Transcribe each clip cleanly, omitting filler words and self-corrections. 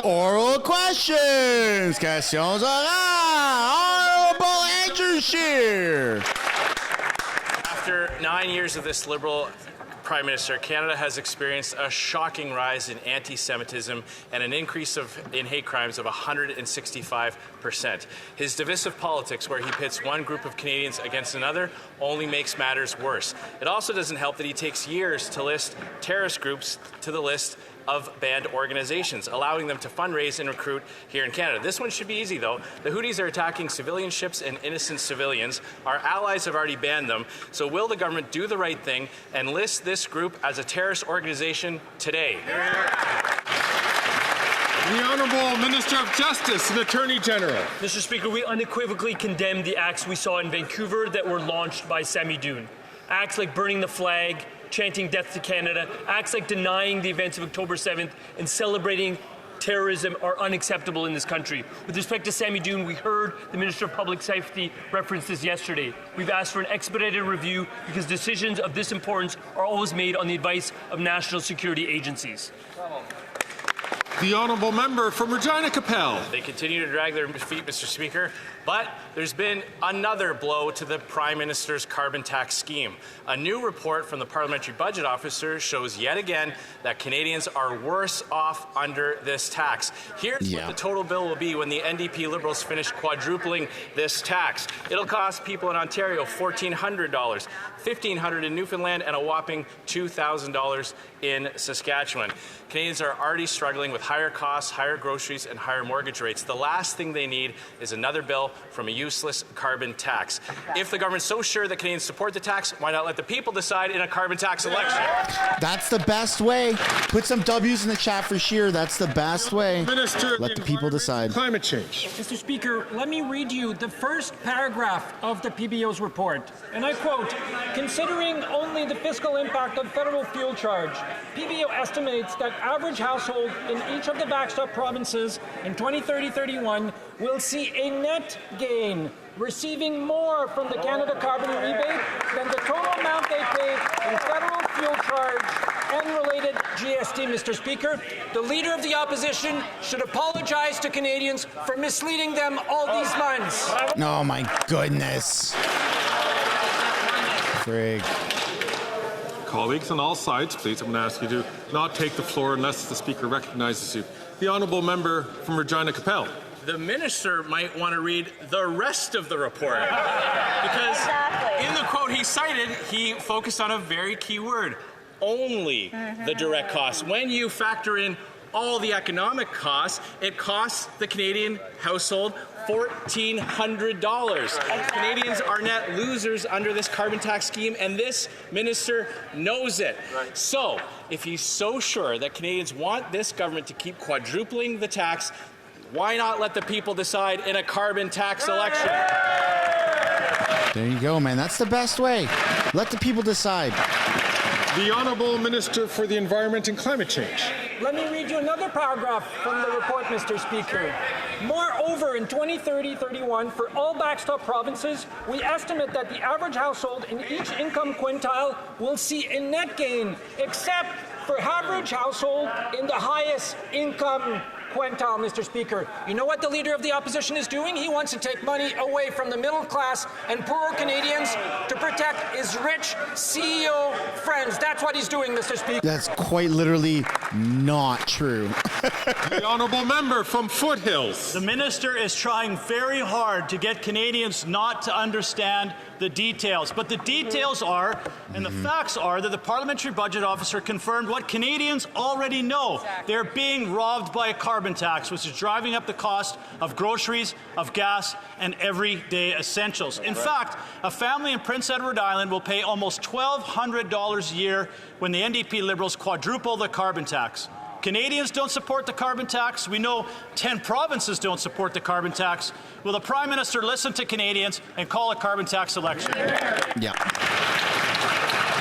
Oral questions. Questions orales. Honorable Andrew Scheer. After 9 years of this Liberal Prime Minister, Canada has experienced a shocking rise in anti-Semitism and an increase in hate crimes of 165%. His divisive politics, where he pits one group of Canadians against another, only makes matters worse. It also doesn't help that he takes years to list terrorist groups to the list of banned organizations, allowing them to fundraise and recruit here in Canada. This one should be easy, though. The Houthis are attacking civilian ships and innocent civilians. Our allies have already banned them. So will the government do the right thing and list this group as a terrorist organization today? The Honourable Minister of Justice and Attorney General. Mr. Speaker, we unequivocally condemn the acts we saw in Vancouver that were launched by Sami Doon. Acts like burning the flag, chanting death to Canada, acts like denying the events of October 7th and celebrating terrorism are unacceptable in this country. With respect to Sami Doon, we heard the Minister of Public Safety reference this yesterday. We've asked for an expedited review because decisions of this importance are always made on the advice of national security agencies. The Honourable Member from Regina Capel. They continue to drag their feet, Mr. Speaker, but there's been another blow to the Prime Minister's carbon tax scheme. A new report from the Parliamentary Budget Officer shows yet again that Canadians are worse off under this tax. Here's what the total bill will be when the NDP Liberals finish quadrupling this tax. It'll cost people in Ontario $1,400, $1,500 in Newfoundland, and a whopping $2,000 in Saskatchewan. Canadians are already struggling with higher costs, higher groceries, and higher mortgage rates. The last thing they need is another bill from a useless carbon tax. If the government's so sure that Canadians support the tax, why not let the people decide in a carbon tax election? That's the best way. Put some W's in the chat for Scheer. That's the best way. Minister, let the people decide. Climate change. Mr. Speaker, let me read you the first paragraph of the PBO's report. And I quote, considering only the fiscal impact of federal fuel charge, PBO estimates that average household in each of the backstop provinces in 2030-31 will see a net gain, receiving more from the Canada Carbon Rebate than the total amount they paid in federal fuel charge and related GST, Mr. Speaker. The Leader of the Opposition should apologize to Canadians for misleading them all these months. Oh, my goodness. Frig. Colleagues on all sides, please, I'm going to ask you to not take the floor unless the Speaker recognizes you. The Honourable Member from Regina Capel. The minister might want to read the rest of the report because in the quote he cited, he focused on a very key word, only the direct costs. When you factor in all the economic costs, it costs the Canadian household $1,400. Canadians are net losers under this carbon tax scheme, and this minister knows it. Right. So, if he's so sure that Canadians want this government to keep quadrupling the tax, why not let the people decide in a carbon tax election? There you go, man. That's the best way. Let the people decide. The Honourable Minister for the Environment and Climate Change. Let me read you another paragraph from the report, Mr. Speaker. Moreover, in 2030-31, for all backstop provinces, we estimate that the average household in each income quintile will see a net gain, except for average household in the highest income quintile, Mr. Speaker. You know what the Leader of the Opposition is doing? He wants to take money away from the middle class and poorer Canadians to protect his rich CEO friends. That's what he's doing, Mr. Speaker. That's quite literally not true. The Honourable Member from Foothills. The Minister is trying very hard to get Canadians not to understand the details. But the details are, and the facts are, that the Parliamentary Budget Officer confirmed what Canadians already know. They're being robbed by a carbon tax, which is driving up the cost of groceries, of gas, and everyday essentials. In fact, a family in Prince Edward Island will pay almost $1,200 a year when the NDP Liberals quadruple the carbon tax. Canadians don't support the carbon tax. We know 10 provinces don't support the carbon tax. Will the Prime Minister listen to Canadians and call a carbon tax election? Yeah.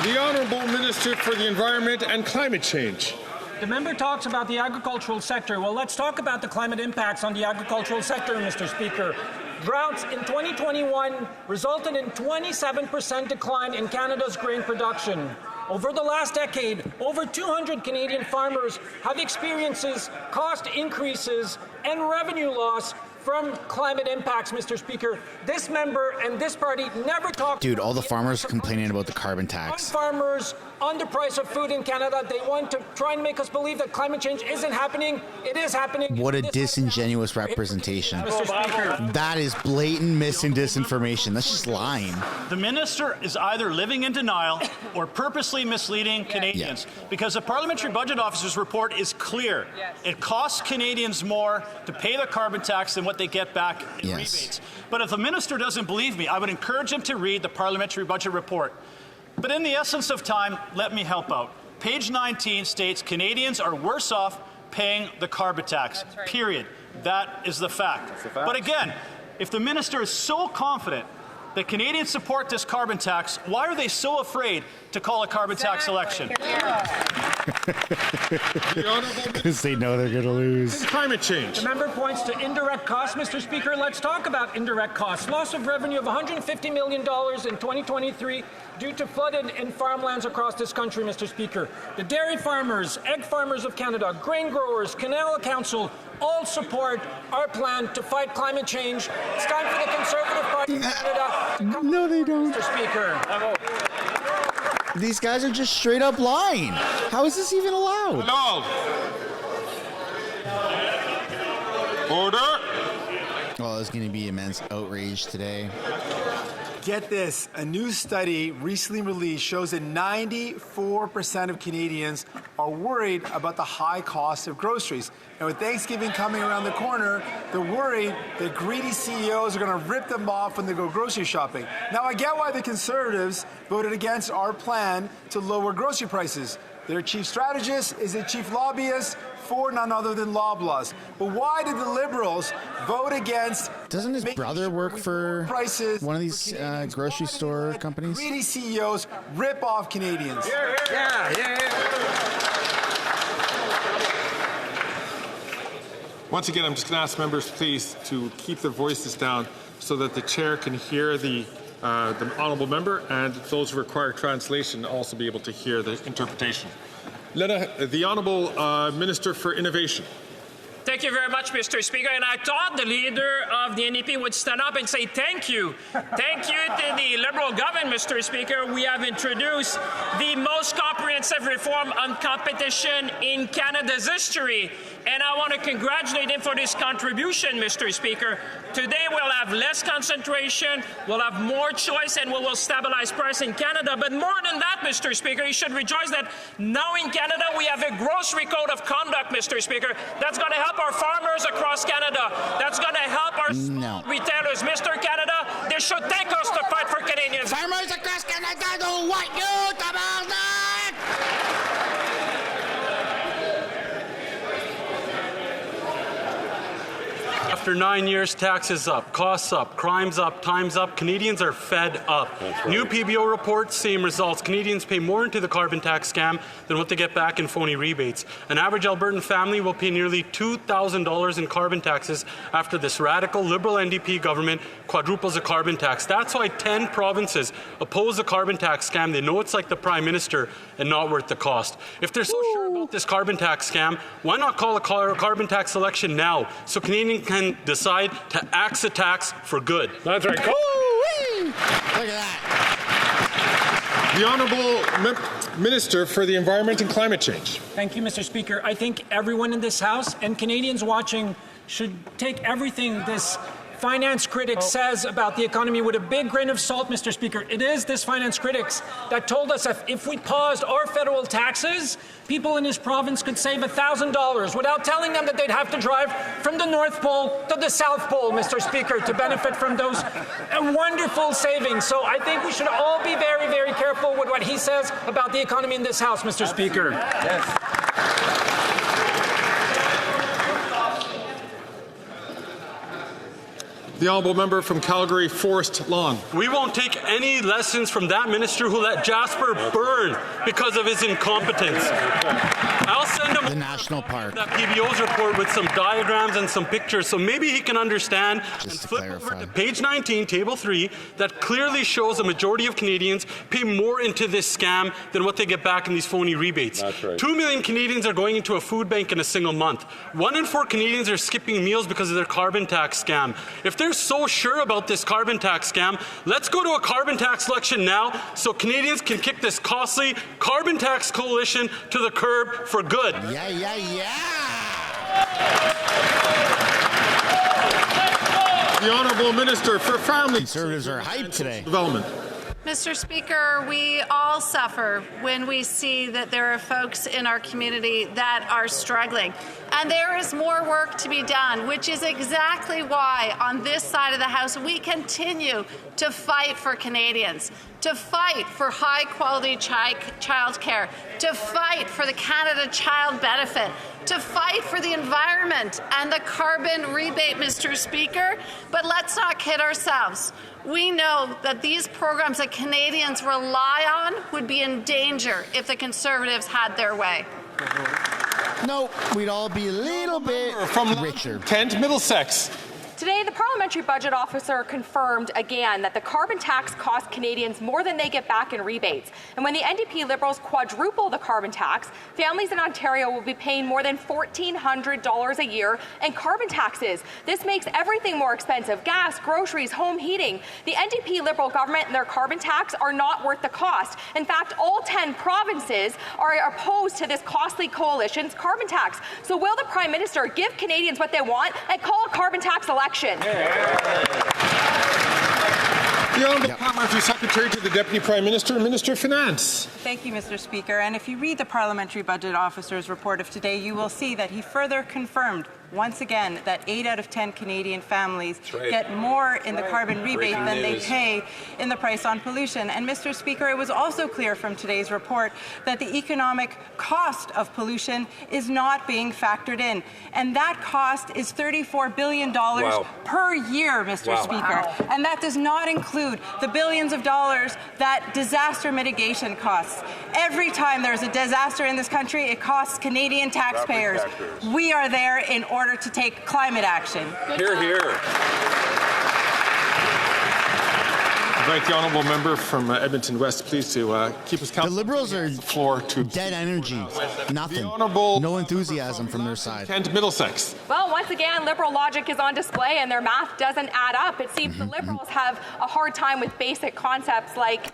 The Honourable Minister for the Environment and Climate Change. The member talks about the agricultural sector. Well, let's talk about the climate impacts on the agricultural sector, Mr. Speaker. Droughts in 2021 resulted in 27% decline in Canada's grain production. Over the last decade, over 200 Canadian farmers have experienced cost increases and revenue loss from climate impacts, Mr. Speaker. This member and this party never talked. Dude, all the farmers are complaining about the carbon tax. Farmers on the price of food in Canada. They want to try and make us believe that climate change isn't happening. It is happening. What a disingenuous representation. Mr. Speaker. That is blatant missing disinformation. That's just lying. The minister is either living in denial or purposely misleading Canadians, because the Parliamentary Budget Officer's report is clear. It costs Canadians more to pay the carbon tax than what they get back in rebates. But if the minister doesn't believe me, I would encourage him to read the Parliamentary Budget Report. But in the essence of time, let me help out. Page 19 states Canadians are worse off paying the carbon tax, period. That is the fact. But again, if the minister is so confident that Canadians support this carbon tax, why are they so afraid to call a carbon tax election? Because they know they're going to lose. Climate change. The member points to indirect costs, Mr. Speaker. Let's talk about indirect costs. Loss of revenue of $150 million in 2023 due to flooded in farmlands across this country, Mr. Speaker. The dairy farmers, egg farmers of Canada, grain growers, Canal Council all support our plan to fight climate change. It's time for the Conservative Party of Canada. No, they don't. Mr. Speaker. These guys are just straight up lying. How is this even allowed? No. Order. Well, there's going to be immense outrage today. Get this, a new study recently released shows that 94% of Canadians are worried about the high cost of groceries. And with Thanksgiving coming around the corner, they're worried that greedy CEOs are going to rip them off when they go grocery shopping. Now, I get why the Conservatives voted against our plan to lower grocery prices. Their chief strategist is a chief lobbyist for none other than Loblaws. But why did the Liberals vote against? Doesn't his brother work for one of these grocery store companies? Greedy CEOs rip off Canadians. Once again, I'm just going to ask members, please, to keep their voices down so that the chair can hear the honourable member, and those who require translation also be able to hear the interpretation. The Honourable Minister for Innovation. Thank you very much, Mr. Speaker. And I thought the leader of the NDP would stand up and say thank you. Thank you to the Liberal government, Mr. Speaker. We have introduced the most comprehensive reform on competition in Canada's history. And I want to congratulate him for this contribution, Mr. Speaker. Today we'll have less concentration, we'll have more choice, and we will stabilize price in Canada. But more than that, Mr. Speaker, you should rejoice that now in Canada we have a grocery code of conduct, Mr. Speaker, that's going to help our farmers across Canada. That's going to help our retailers. Mr. Canada, they should thank us to fight for Canadians. Farmers across Canada don't want you to build it! After 9 years, taxes up, costs up, crimes up, time's up. Canadians are fed up. New PBO report, same results. Canadians pay more into the carbon tax scam than what they get back in phony rebates. An average Albertan family will pay nearly $2,000 in carbon taxes after this radical Liberal NDP government quadruples the carbon tax. That's why 10 provinces oppose the carbon tax scam. They know it's like the Prime Minister and not worth the cost. If they're so sure about this carbon tax scam, why not call a carbon tax election now so Canadians can decide to axe a tax for good? That's right. Look at that. The Honourable Minister for the Environment and Climate Change. Thank you, Mr. Speaker. I think everyone in this House and Canadians watching should take everything this finance critic says about the economy with a big grain of salt, Mr. Speaker. It is this finance critics that told us that if we paused our federal taxes, people in this province could save $1,000 without telling them that they'd have to drive from the North Pole to the South Pole, Mr. Speaker, to benefit from those wonderful savings. So I think we should all be very, very careful with what he says about the economy in this House, Mr. Speaker. Yes. The Honourable Member from Calgary Forest Lawn. We won't take any lessons from that minister who let Jasper burn because of his incompetence. I'll send him The national park. that PBO's report with some diagrams and some pictures so maybe he can understand. Just and to flip clarify. over to page 19, table 3, that clearly shows a majority of Canadians pay more into this scam than what they get back in these phony rebates. That's right. 2 million Canadians are going into a food bank in a single month. 1 in 4 Canadians are skipping meals because of their carbon tax scam. If they're so sure about this carbon tax scam, let's go to a carbon tax election now so Canadians can kick this costly carbon tax coalition to the curb for good. Yeah, yeah, yeah. The Honourable Minister for Family Conservatives are hyped today. Development. Mr. Speaker, we all suffer when we see that there are folks in our community that are struggling. And there is more work to be done, which is exactly why on this side of the House we continue to fight for Canadians, to fight for high-quality childcare, to fight for the Canada Child Benefit, to fight for the environment and the carbon rebate, Mr. Speaker. But let's not kid ourselves. We know that these programs that Canadians rely on would be in danger if the Conservatives had their way. No, we'd all be a little bit richer. Kent, Middlesex. Today, the Parliamentary Budget Officer confirmed again that the carbon tax costs Canadians more than they get back in rebates. And when the NDP Liberals quadruple the carbon tax, families in Ontario will be paying more than $1,400 a year in carbon taxes. This makes everything more expensive: gas, groceries, home heating. The NDP Liberal government and their carbon tax are not worth the cost. In fact, all 10 provinces are opposed to this costly coalition's carbon tax. So will the Prime Minister give Canadians what they want and call a carbon tax election? The Honourable Parliamentary Secretary to the Deputy Prime Minister and Minister of Finance. Thank you, Mr. Speaker. And if you read the Parliamentary Budget Officer's report of today, you will see that he further confirmed once again that 8 out of 10 Canadian families get more in the carbon rebate than they pay in the price on pollution. And Mr. Speaker, it was also clear from today's report that the economic cost of pollution is not being factored in. And that cost is $34 billion per year, Mr. Speaker. And that does not include the billions of dollars that disaster mitigation costs. Every time there's a disaster in this country, it costs Canadian taxpayers. We are there in order to take climate action. Hear, hear. I invite the Honourable Member from Edmonton West, please, to keep us count. The Liberals are floor to dead energy. Nothing. Honourable No enthusiasm from their side. Kent, Middlesex. Well, once again, Liberal logic is on display and their math doesn't add up. It seems the Liberals have a hard time with basic concepts like,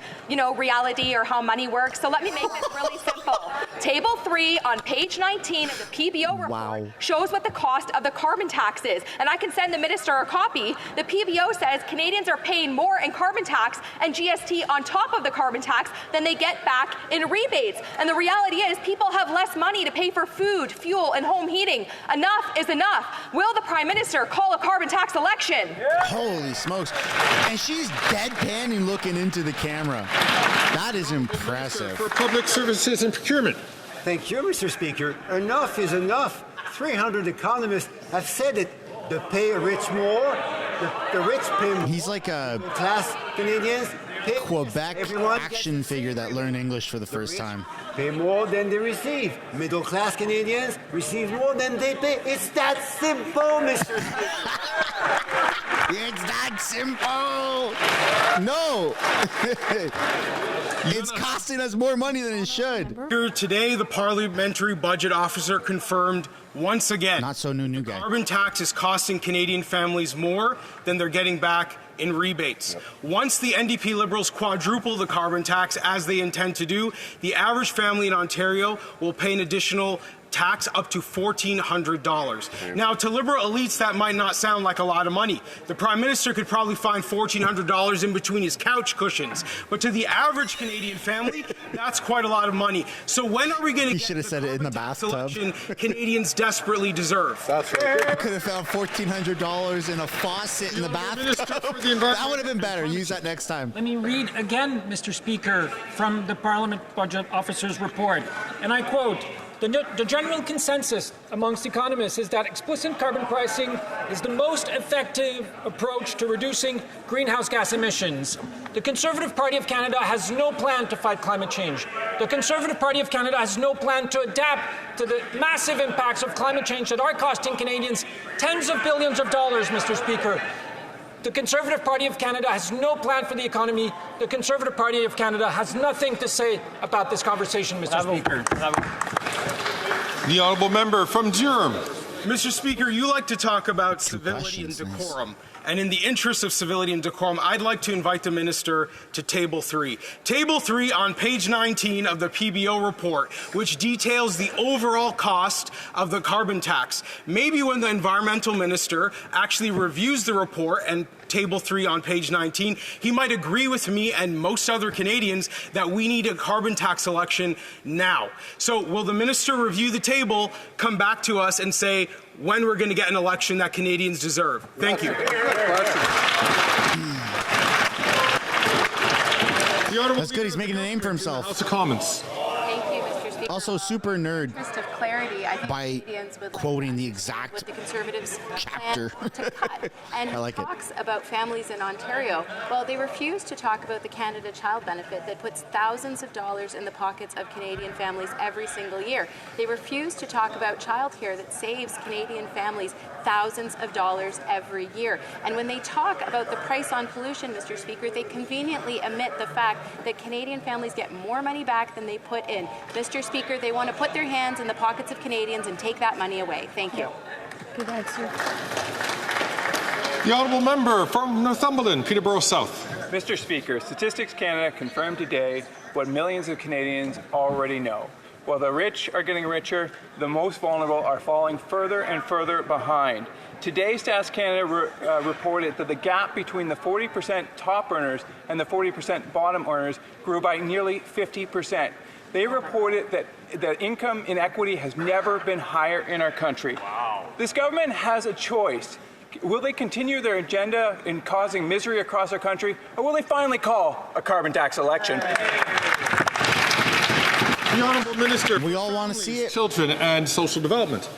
reality or how money works. So let me make this really simple. Table 3 on page 19 of the PBO report shows what the cost of the carbon tax is. And I can send the Minister a copy. The PBO says Canadians are paying more in carbon tax and GST on top of the carbon tax than they get back in rebates. And the reality is people have less money to pay for food, fuel, and home heating. Enough is enough. Will the Prime Minister call a carbon tax election? Holy smokes. And she's deadpanning looking into the camera. That is impressive. For Public Services and Procurement. Thank you, Mr. Speaker. Enough is enough. 300 economists have said it. The pay rich more, the rich pay more. He's like a class Canadians pay Quebec action figure that learned English for the first time. Pay more than they receive. Middle class Canadians receive more than they pay. It's that simple, Mr. Speaker. It's that simple. No. It's costing us more money than it should. Today, the Parliamentary Budget Officer confirmed once again, not so new guy. Carbon tax is costing Canadian families more than they're getting back in rebates. Once the NDP Liberals quadruple the carbon tax, as they intend to do, the average family in Ontario will pay an additional tax up to $1,400. Now, to Liberal elites, that might not sound like a lot of money. The Prime Minister could probably find $1,400 in between his couch cushions. But to the average Canadian family, that's quite a lot of money. So when are we going to get should have said it in the bathtub. Canadians desperately deserve? That's right. I could have found $1,400 in a faucet in the bathtub. That would have been better. Use that next time. Let me read again, Mr. Speaker, from the Parliament Budget Officer's report. And I quote, The general consensus amongst economists is that explicit carbon pricing is the most effective approach to reducing greenhouse gas emissions. The Conservative Party of Canada has no plan to fight climate change. The Conservative Party of Canada has no plan to adapt to the massive impacts of climate change that are costing Canadians tens of billions of dollars, Mr. Speaker. The Conservative Party of Canada has no plan for the economy. The Conservative Party of Canada has nothing to say about this conversation, Mr. Speaker. The honourable member from Durham. Mr. Speaker, you like to talk about civility and decorum. And in the interest of civility and decorum, I'd like to invite the minister to Table 3. Table 3 on page 19 of the PBO report, which details the overall cost of the carbon tax. Maybe when the environmental minister actually reviews the report and Table 3 on page 19, he might agree with me and most other Canadians that we need a carbon tax election now. So will the minister review the table, come back to us and say when we're going to get an election that Canadians deserve? Thank you. That's good. He's making a name for himself. House of Commons. Thank you, Mr. Speaker. Also super nerd. Just of clarity, I think by Canadians would quoting like the exact what the Conservatives chapter. plan to cut. And I like he it. talks about families in Ontario. Well, they refuse to talk about the Canada Child Benefit that puts thousands of dollars in the pockets of Canadian families every single year. They refuse to talk about childcare that saves Canadian families thousands of dollars every year. And when they talk about the price on pollution, Mr. Speaker, they conveniently omit the fact that Canadian families get more money back than they put in. Mr. Speaker, they want to put their hands in the pockets of Canadians and take that money away. Thank you. Good answer. The honourable member from Northumberland, Peterborough South. Mr. Speaker, Statistics Canada confirmed today what millions of Canadians already know. While the rich are getting richer, the most vulnerable are falling further and further behind. Today, Stats Canada reported that the gap between the 40% top earners and the 40% bottom earners grew by nearly 50%. They reported that income inequity has never been higher in our country. Wow. This government has a choice. Will they continue their agenda in causing misery across our country, or will they finally call a carbon tax election? The Honourable Minister. We all want to see it. Children and Social Development.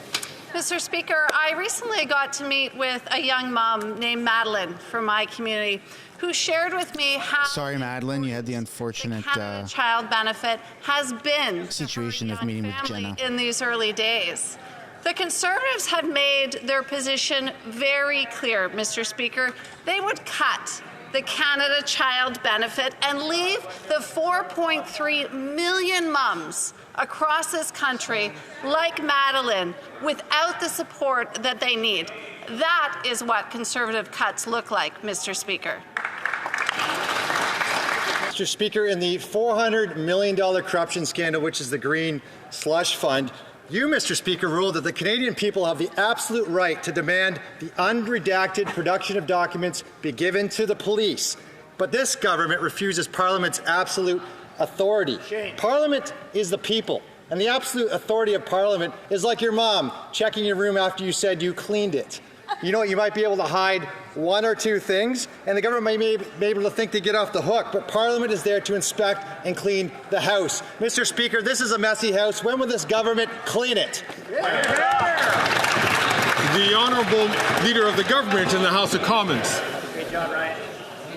Mr. Speaker, I recently got to meet with a young mom named Madeline from my community who shared with me how Sorry, Madeline, you had the unfortunate child benefit has been situation of meeting with Jenna in these early days. The Conservatives have made their position very clear, Mr. Speaker. They would cut the Canada Child Benefit and leave the 4.3 million mums across this country, like Madeline, without the support that they need. That is what Conservative cuts look like, Mr. Speaker. Mr. Speaker, in the $400 million corruption scandal, which is the Green Slush Fund, you, Mr. Speaker, ruled that the Canadian people have the absolute right to demand the unredacted production of documents be given to the police. But this government refuses Parliament's absolute authority. Shame. Parliament is the people, and the absolute authority of Parliament is like your mom checking your room after you said you cleaned it. You know, you might be able to hide one or two things, and the government may be able to think they get off the hook, but Parliament is there to inspect and clean the House. Mr. Speaker, this is a messy House. When will this government clean it? The Honourable Leader of the Government in the House of Commons. Great job, Ryan.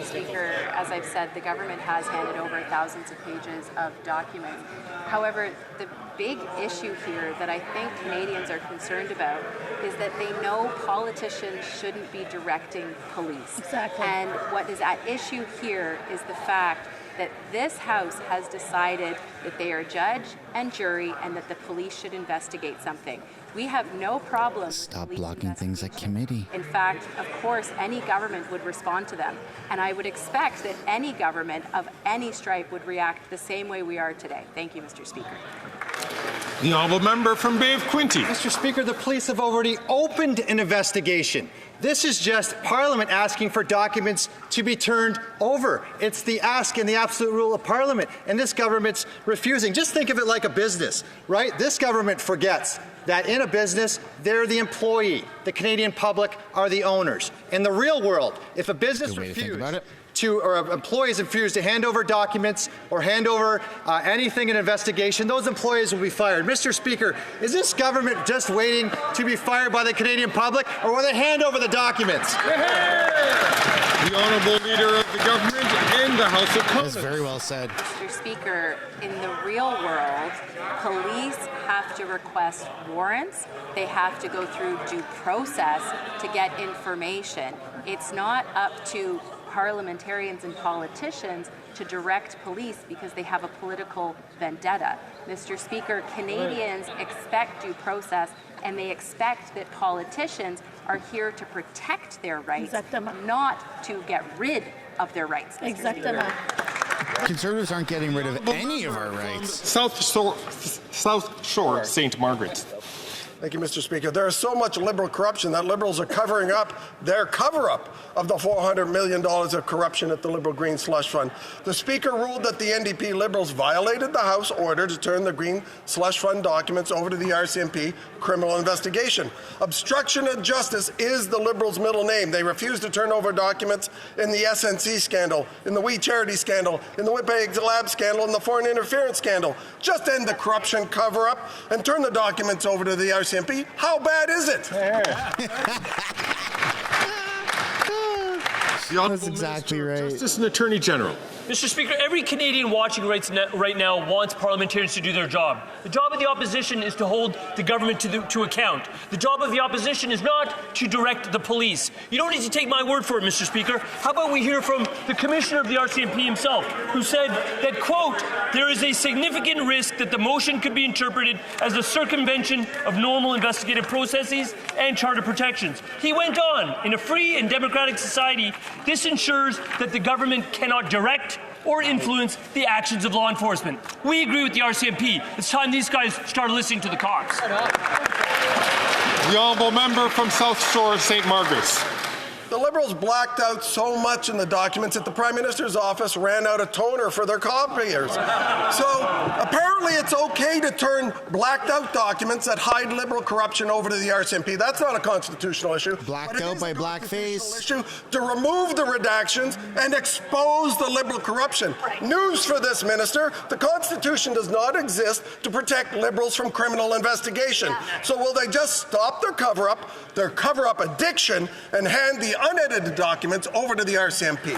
Speaker, as I've said, the government has handed over thousands of pages of documents. However, the big issue here that I think Canadians are concerned about is that they know politicians shouldn't be directing police. Exactly. And what is at issue here is the fact that this House has decided that they are judge and jury and that the police should investigate something. We have no problem. Stop blocking things at committee. In fact, of course, any government would respond to them. And I would expect that any government of any stripe would react the same way we are today. Thank you, Mr. Speaker. The honourable member from Bay of Quinte. Mr. Speaker, the police have already opened an investigation. This is just Parliament asking for documents to be turned over. It's the ask and the absolute rule of Parliament, and this government's refusing. Just think of it like a business, right? This government forgets that in a business, they're the employee. The Canadian public are the owners. In the real world, if a business refuses or employees refuse to hand over documents or hand over anything in investigation, those employees will be fired. Mr. Speaker, is this government just waiting to be fired by the Canadian public, or will they hand over the documents? The Honourable Leader of the Government in the House of Commons. That's very well said. Mr. Speaker, in the real world, police have to request warrants. They have to go through due process to get information. It's not up to parliamentarians and politicians to direct police because they have a political vendetta. Mr. Speaker, Canadians expect due process, and they expect that politicians are here to protect their rights, not to get rid of their rights. Conservatives aren't getting rid of any of our rights. South Shore, St. Margaret's. Thank you, Mr. Speaker. There is so much Liberal corruption that Liberals are covering up their cover-up of the $400 million of corruption at the Liberal Green Slush Fund. The Speaker ruled that the NDP Liberals violated the House order to turn the Green Slush Fund documents over to the RCMP criminal investigation. Obstruction of justice is the Liberals' middle name. They refused to turn over documents in the SNC scandal, in the We Charity scandal, in the Winnipeg Lab scandal, and the foreign interference scandal. Just end the corruption cover-up and turn the documents over to the RCMP. How bad is it? That's exactly right. Justice and Attorney General. Mr. Speaker, every Canadian watching right now wants parliamentarians to do their job. The job of the opposition is to hold the government to account. The job of the opposition is not to direct the police. You don't need to take my word for it, Mr. Speaker. How about we hear from the Commissioner of the RCMP himself, who said that, quote, there is a significant risk that the motion could be interpreted as a circumvention of normal investigative processes and charter protections. He went on, in a free and democratic society, this ensures that the government cannot direct or influence the actions of law enforcement. We agree with the RCMP. It's time these guys started listening to the cops. The Honourable Member from South Shore, St. Margaret's. The Liberals blacked out so much in the documents that the Prime Minister's office ran out of toner for their copiers. So apparently it's okay to turn blacked out documents that hide Liberal corruption over to the RCMP. That's not a constitutional issue. Blacked out by blackface. Issue to remove the redactions and expose the Liberal corruption. News for this minister, the Constitution does not exist to protect Liberals from criminal investigation. So will they just stop their cover-up addiction, and hand the unedited documents over to the RCMP?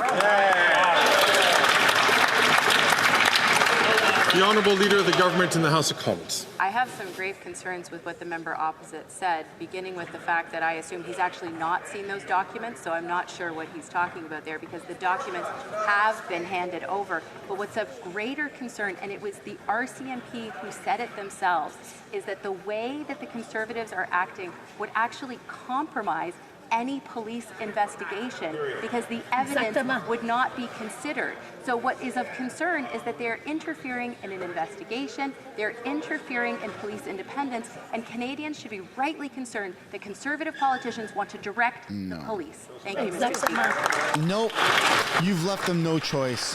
The Honourable Leader of the Government in the House of Commons. I have some grave concerns with what the member opposite said, beginning with the fact that I assume he's actually not seen those documents, so I'm not sure what he's talking about there, because the documents have been handed over. But what's of greater concern, and it was the RCMP who said it themselves, is that the way that the Conservatives are acting would actually compromise any police investigation, because the evidence would not be considered. So what is of concern is that they're interfering in an investigation, they're interfering in police independence, and Canadians should be rightly concerned that Conservative politicians want to direct the police. Thank you, Mr. Speaker. Nope. You've left them no choice.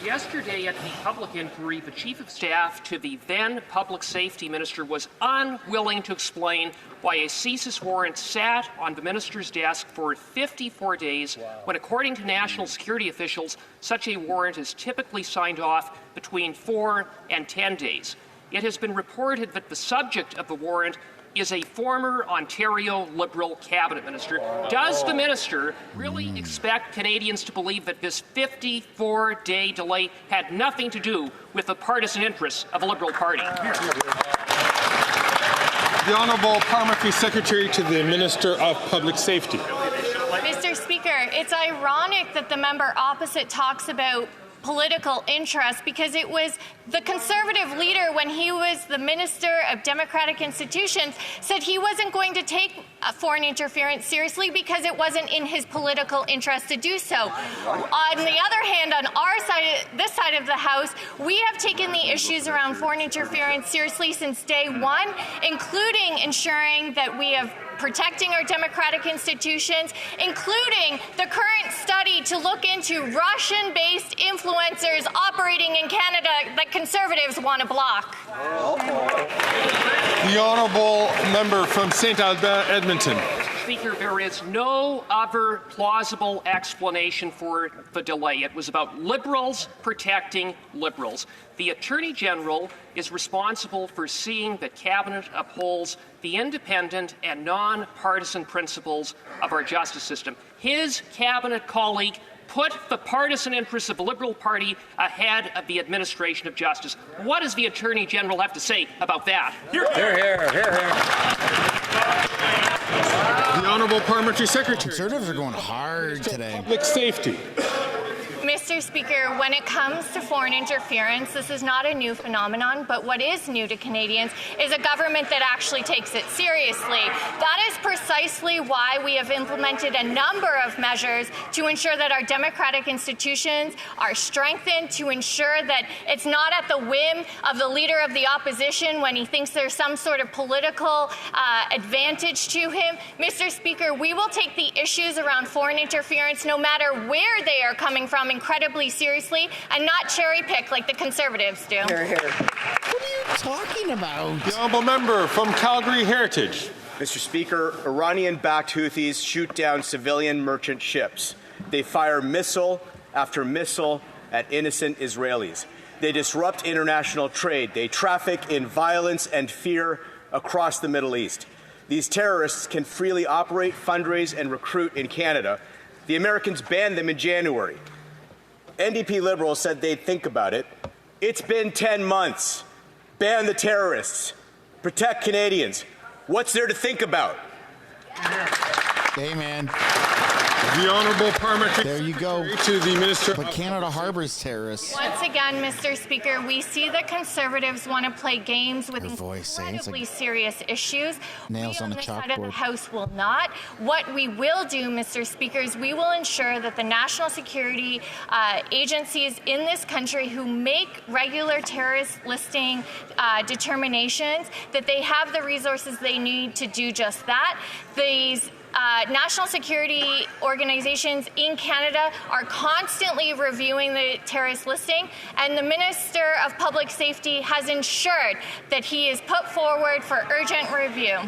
Yesterday at the public inquiry, the Chief of Staff to the then Public Safety Minister was unwilling to explain why a CSIS warrant sat on the minister's desk for 54 days, when, according to national security officials, such a warrant is typically signed off between 4 and 10 days. It has been reported that the subject of the warrant is a former Ontario Liberal cabinet minister. Does the minister really expect Canadians to believe that this 54-day delay had nothing to do with the partisan interests of the Liberal Party? The Honourable Parliamentary Secretary to the Minister of Public Safety. Mr. Speaker, it's ironic that the member opposite talks about political interest, because it was the Conservative leader, when he was the Minister of Democratic Institutions, said he wasn't going to take foreign interference seriously because it wasn't in his political interest to do so. On the other hand, on our side, this side of the House, we have taken the issues around foreign interference seriously since day one, including ensuring that we have protecting our democratic institutions, including the current study to look into Russian-based influencers operating in Canada that Conservatives want to block. The Honourable Member from St. Albert, Edmonton. Speaker, there is no other plausible explanation for the delay. It was about Liberals protecting Liberals. The Attorney General is responsible for seeing that Cabinet upholds the independent and non-partisan principles of our justice system. His Cabinet colleague put the partisan interests of the Liberal Party ahead of the administration of justice. What does the Attorney General have to say about that? Hear, hear, hear, hear. The Honourable Parliamentary Secretary. Conservatives are going hard today. Public safety. Mr. Speaker, when it comes to foreign interference, this is not a new phenomenon, but what is new to Canadians is a government that actually takes it seriously. That is precisely why we have implemented a number of measures to ensure that our democratic institutions are strengthened, to ensure that it's not at the whim of the Leader of the Opposition when he thinks there's some sort of political advantage to him. Mr. Speaker, we will take the issues around foreign interference, no matter where they are coming from, incredibly seriously and not cherry pick like the Conservatives do. What are you talking about? The honourable member from Calgary Heritage. Mr. Speaker, Iranian-backed Houthis shoot down civilian merchant ships. They fire missile after missile at innocent Israelis. They disrupt international trade. They traffic in violence and fear across the Middle East. These terrorists can freely operate, fundraise, and recruit in Canada. The Americans banned them in January. NDP Liberals said they'd think about it. It's been 10 months. Ban the terrorists. Protect Canadians. What's there to think about? Hey, man. The Honourable Parliamentary There you go. to the Minister. But Canada harbors terrorists. Once again, Mr. Speaker, we see that Conservatives want to play games with voice, incredibly serious issues. Nails we on a this side of the chalkboard. House will not. What we will do, Mr. Speaker, is we will ensure that the national security agencies in this country who make regular terrorist listing determinations, that they have the resources they need to do just that. These national security organizations in Canada are constantly reviewing the terrorist listing, and the Minister of Public Safety has ensured that he is put forward for urgent review.